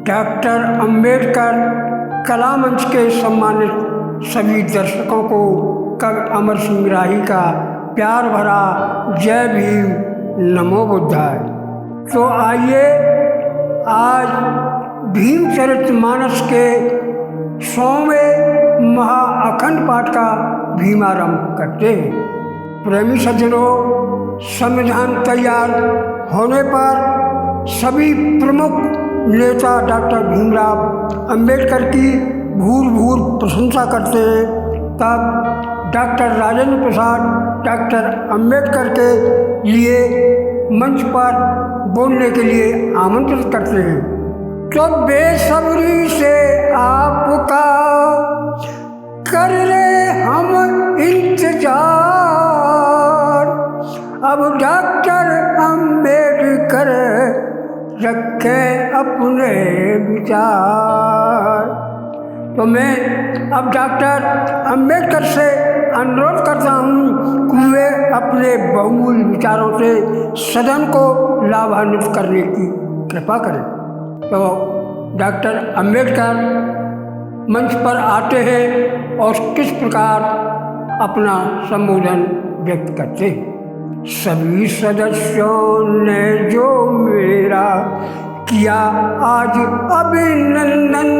Doctor Ambedkar कला मंच के सम्मानित सभी दर्शकों को कवि अमर सिंह राही का प्यार भरा जय भीम नमो बुद्धाय। तो आइए आज भीमचरितमानस के 100वें महाअखंड पाठ का भीमारंभ करते हैं। प्रेमी सज्जनों, संविधान तैयार होने पर सभी प्रमुख नेता डॉक्टर भीमराव अंबेडकर की भूर प्रशंसा करते हैं। तब डॉक्टर राजेंद्र प्रसाद डॉक्टर अंबेडकर के लिए मंच पर बोलने के लिए आमंत्रित करते हैं। तो बेसब्री से आपका कर रहे हम इंतजार, अब डॉक्टर अंबेडकर रखे अपने विचार। तो मैं अब डॉक्टर अंबेडकर से अनुरोध करता हूँ कि वे अपने बहुमूल्य विचारों से सदन को लाभान्वित करने की कृपा करें। तो डॉक्टर अंबेडकर मंच पर आते हैं और किस प्रकार अपना संबोधन व्यक्त करते हैं। सभी सदस्यों ने जो मेरा किया आज अभिनंदन,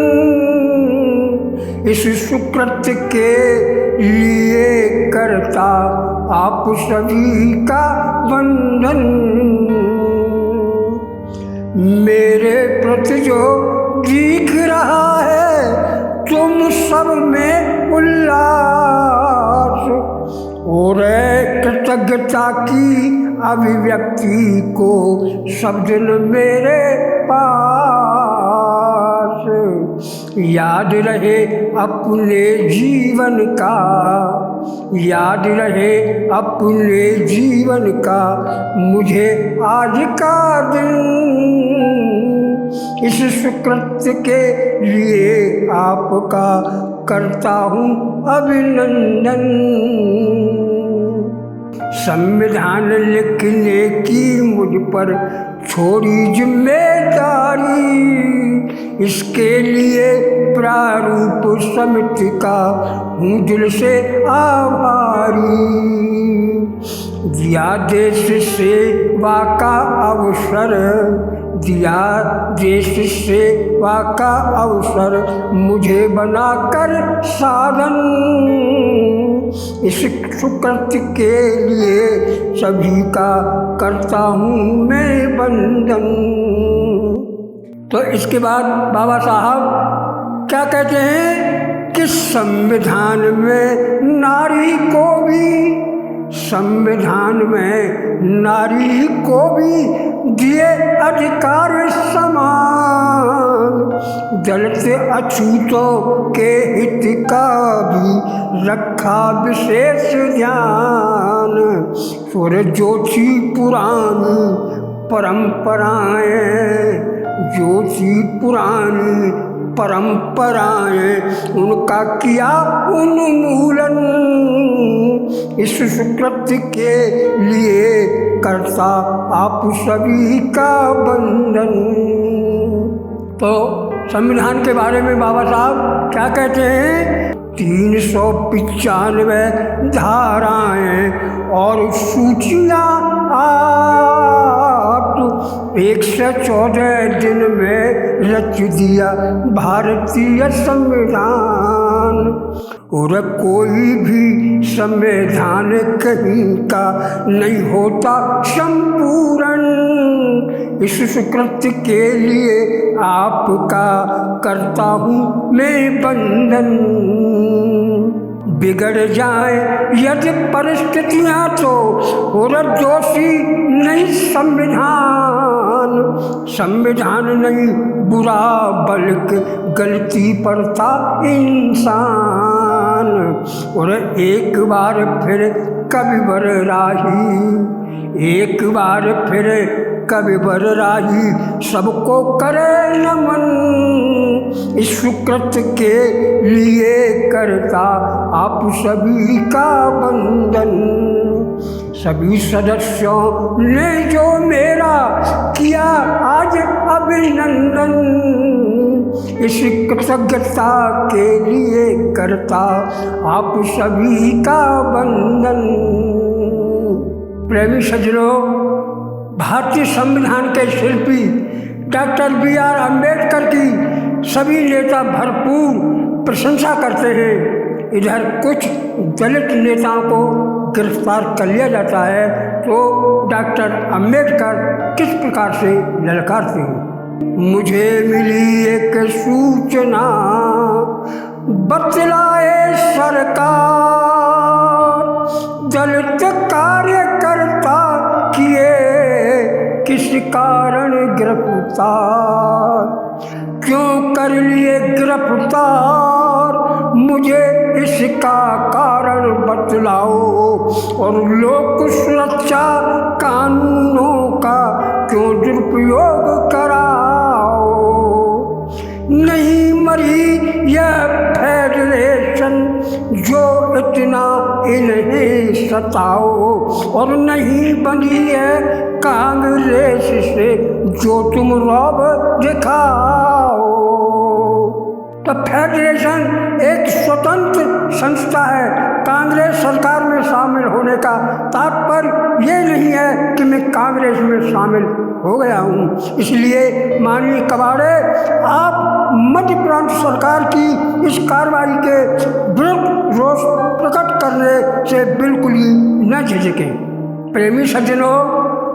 इस सुकृत्य के लिए करता आप सभी का वंदन। मेरे प्रति जो दिख रहा है तुम सब में उल्लास और कृतज्ञता की अभिव्यक्ति को सब दिन मेरे पास याद रहे अपने जीवन का, याद रहे अपने जीवन का मुझे आज का दिन, इस सुकृत्य के लिए आपका करता हूँ अभिनंदन। संविधान लिखने की मुझ पर छोड़ी जिम्मेदारी, इसके लिए प्रारूप समिति का हूँ दिल से आभारी। दिया देश सेवा का अवसर, दिया देश सेवा का अवसर मुझे बनाकर साधन, इस सुकृत्य के लिए सभी का करता हूँ मैं वंदन। तो इसके बाद बाबा साहब क्या कहते हैं कि संविधान में नारी को भी, संविधान में नारी को भी दिए अधिकार समान, दलित अछूतों के हित का भी रखा विशेष ध्यान। सूरजोशी पुरानी परंपराएं, जो थी पुरानी परंपराएं, उनका किया उन्मूलन, इस सुकृत्य के लिए करता आप सभी का वंदन। तो संविधान के बारे में बाबा साहब क्या कहते हैं? 395 धाराएं और सूचियाँ 114 दिन में रच दिया भारतीय संविधान। और कोई भी संविधान कहीं का नहीं होता संपूर्ण, इस सुकृत्य के लिए आपका करता हूँ मैं वंदन। बिगड़ जाए यदि परिस्थितियाँ तो और दोषी नहीं संविधान, संविधान नहीं बुरा बल्कि गलती करता इंसान। और एक बार फिर कविवर राही, एक बार फिर कविवर राही सबको करे नमन, इस सुकृत्य के लिए करता आप सभी का वंदन। सभी सदस्यों ने जो मेरा किया आज अभिनंदन, इस कृतज्ञता के लिए करता आप सभी का वंदन। प्रेमी सज्जनों, भारतीय संविधान के शिल्पी डॉक्टर B.R. अम्बेडकर की सभी नेता भरपूर प्रशंसा करते हैं। इधर कुछ दलित नेताओं को गिरफ्तार कर लिया जाता है, तो डॉक्टर अम्बेडकर किस प्रकार से ललकारते हैं। मुझे मिली एक सूचना बतलाए सरकार, दलित कार्यकर्ता किए किस कारण गिरफ्तार, क्यों कर लिए गिरफ्तार, मुझे इसका कारण बतलाओ, और लोक सुरक्षा कानूनों का क्यों दुरुपयोग कराओ। नहीं मरी यह फेडरेशन जो इतना इन्हें सताओ, और नहीं बनी है कांग्रेस से जो तुम रौब दिखाओ। तो फेडरेशन एक स्वतंत्र संस्था है। कांग्रेस सरकार में शामिल होने का तात्पर्य ये नहीं है कि मैं कांग्रेस में शामिल हो गया हूँ। इसलिए माननीय कबाड़े, आप मध्य प्रांत सरकार की इस कार्रवाई के विरुद्ध रोष प्रकट करने से बिल्कुल ही न झिझकें। प्रेमी सज्जनों,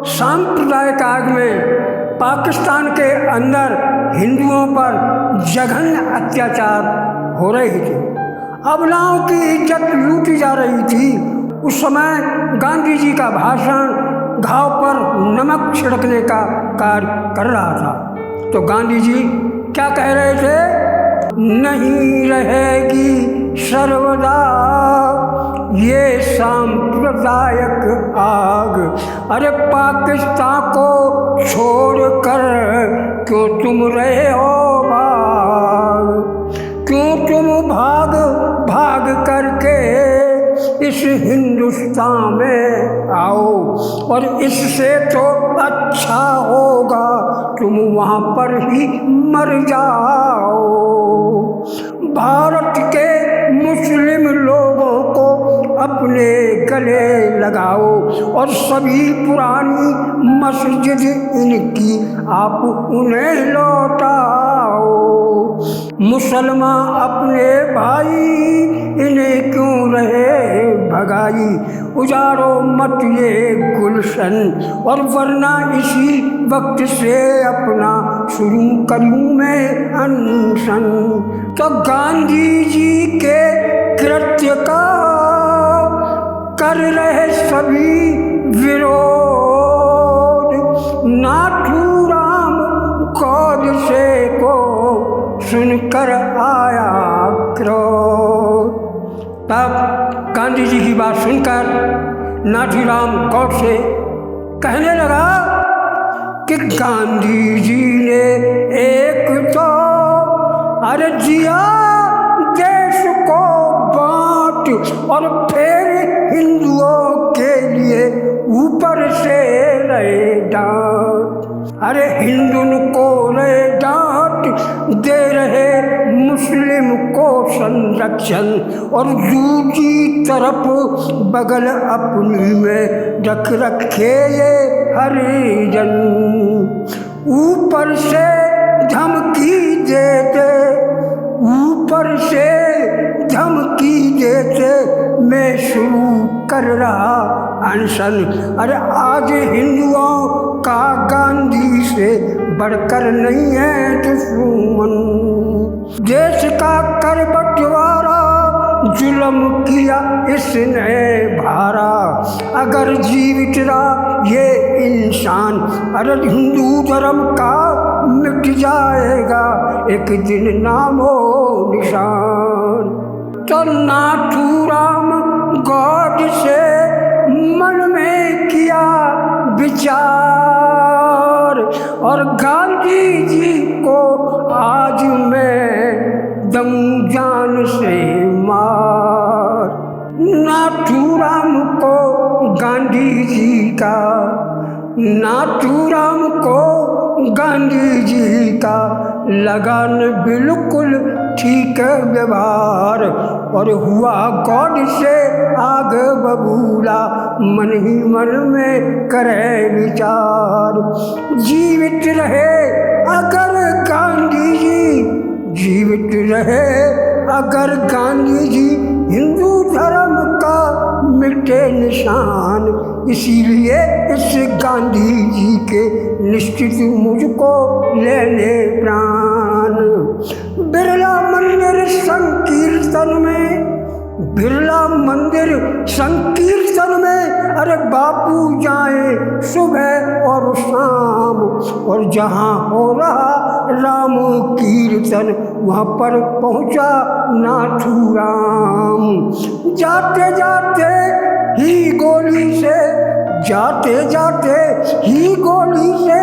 सांप्रदायिक आग में पाकिस्तान के अंदर हिंदुओं पर जघन्य अत्याचार हो रहे थे। अबलाओं की इज्जत लूटी जा रही थी। उस समय गांधी जी का भाषण घाव पर नमक छिड़कने का कार्य कर रहा था। तो गांधी जी क्या कह रहे थे? नहीं रहेगी सर्वदा ये सांप्रदायिक आग, अरे पाकिस्तान को छोड़कर क्यों तुम रहे हो भाग, क्यों तुम भाग भाग करके इस हिंदुस्तान में आओ, और इससे तो अच्छा होगा तुम वहाँ पर ही मर जाओ। भारत के मुस्लिम लोगों को अपने गले लगाओ, और सभी पुरानी मस्जिद इनकी आप उन्हें लौटाओ। मुसलमान अपने भाई इन्हें क्यों रहे भगाई, उजाड़ो मत ये गुलशन, और वरना इसी वक्त से अपना शुरू करूँ मैं अनशन। तो गांधी जी के कृत्य का कर रहे सभी विरोध, नाथूराम गोडसे को सुनकर आया क्रोध। तब गांधी जी की बात सुनकर नाथूराम गोडसे कहने लगा कि गांधी जी ने एक तो अरे जिया देश को बांट, और फिर हिंदुओं के लिए ऊपर से रहे डांट, अरे हिंदुओं को रहे डांट दे रहे मुस्लिम को संरक्षण, और दूसरी तरफ बगल अपनी में रख रखे ये हरिजन। ऊपर से धमकी देते, ऊपर से धमकी देते मैं शुरू कर रहा अनशन। अरे आज हिंदुओं का गांधी से बढ़कर नहीं है दुश्मन। देश का कर बंटवारा जुल्म किया इसने भारा, अगर जीवित रहा ये इंसान, अरे हिंदू धर्म का मिट जाएगा एक दिन नामो निशान। तो नाथूराम गोडसे मन में किया विचार, और गांधी जी को आज मैं दम जान से मार। नाथूराम को गांधी जी का, नाथूराम को गांधी जी का लगन बिल्कुल ठीक व्यवहार, और हुआ गॉड से आगे बबूला, मन ही मन में करे विचार। जीवित रहे अगर गांधी जी, जीवित रहे अगर गांधी जी, हिंदू धर्म का मिटे निशान। इसीलिए इस गांधी जी के निश्चित मुझको लेने प्राण। बिरला मंदिर संकीर्तन में, बिरला मंदिर संकीर्तन में, अरे बापू जाए सुबह और शाम, और जहाँ हो रहा राम कीर्तन वहाँ पर पहुँचा नाथूराम। जाते जाते ही गोली से, जाते जाते ही गोली से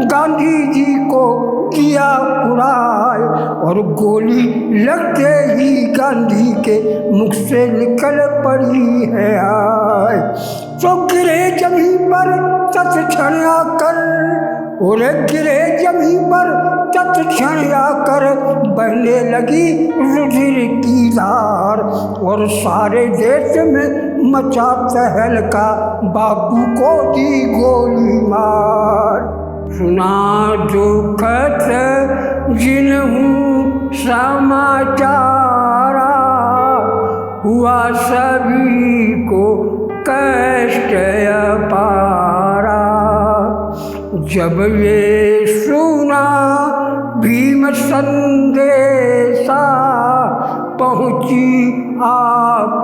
गांधी जी को किया उड़ाए, और गोली लगते ही गांधी के मुख से निकल पड़ी है आय। तो गिरे जमीन पर तत्क्षण आकर, और गिरे जमीन पर तत्क्षण आकर बहने लगी रुधिर की धार, और सारे देश में मचा तहलका, बापू को दी गोली मार। सुना दुखत जिन्हूं समाचारा, हुआ सभी को कष्ट अपारा। जब ये सुना भीम संदेशा, पहुँची आप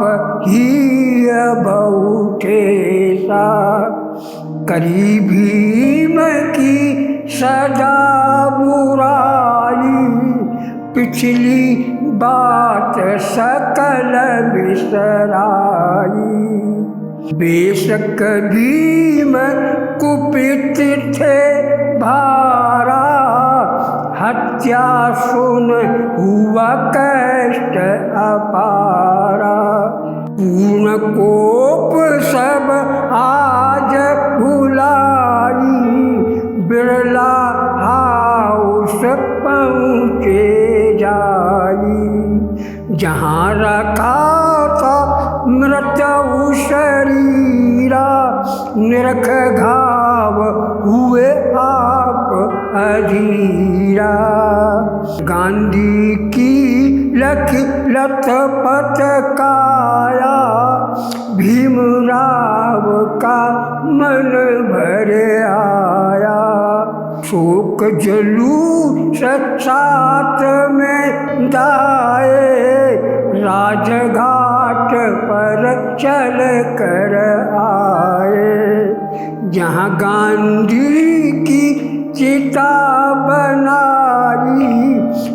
ही अब उठेसा। करी भीम की सदा बुराई, पिछली बात सकल बिसराई। बेशक भीम कुपित थे भारा, हत्या सुन हुआ कष्ट अपारा। पूर्ण कोप सब आज भुलाई, बिरला हाउस पहुँचे जाई। जहाँ रखा था मृत्यु शरीरा, निरख घाव हुए आप अधीरा। गांधी की लख लथपथ काया, भीमराव का मन भर आया। शोक जुलूस साथ में दाए, राजघाट पर चल कर आए। जहाँ गांधी की चिता बनाई,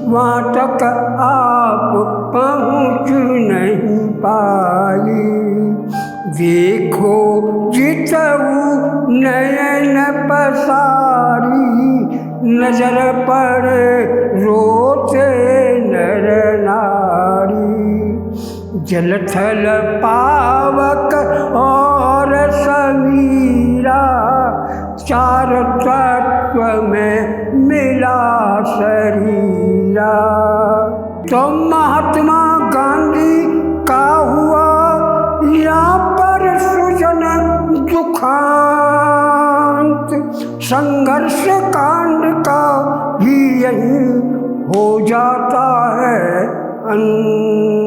वहाँ तक आप पहुँच नहीं पाई। देखो जितऊ नयन पसारी, नजर पड़े रोते नर नारी। जलथल पावक और समीरा, चार तत्व में मिला शरीरा। तो महात्मा गांधी का हुआ यहाँ पर सृजन दुखांत, संघर्ष कांड का भी यही हो जाता है अंत।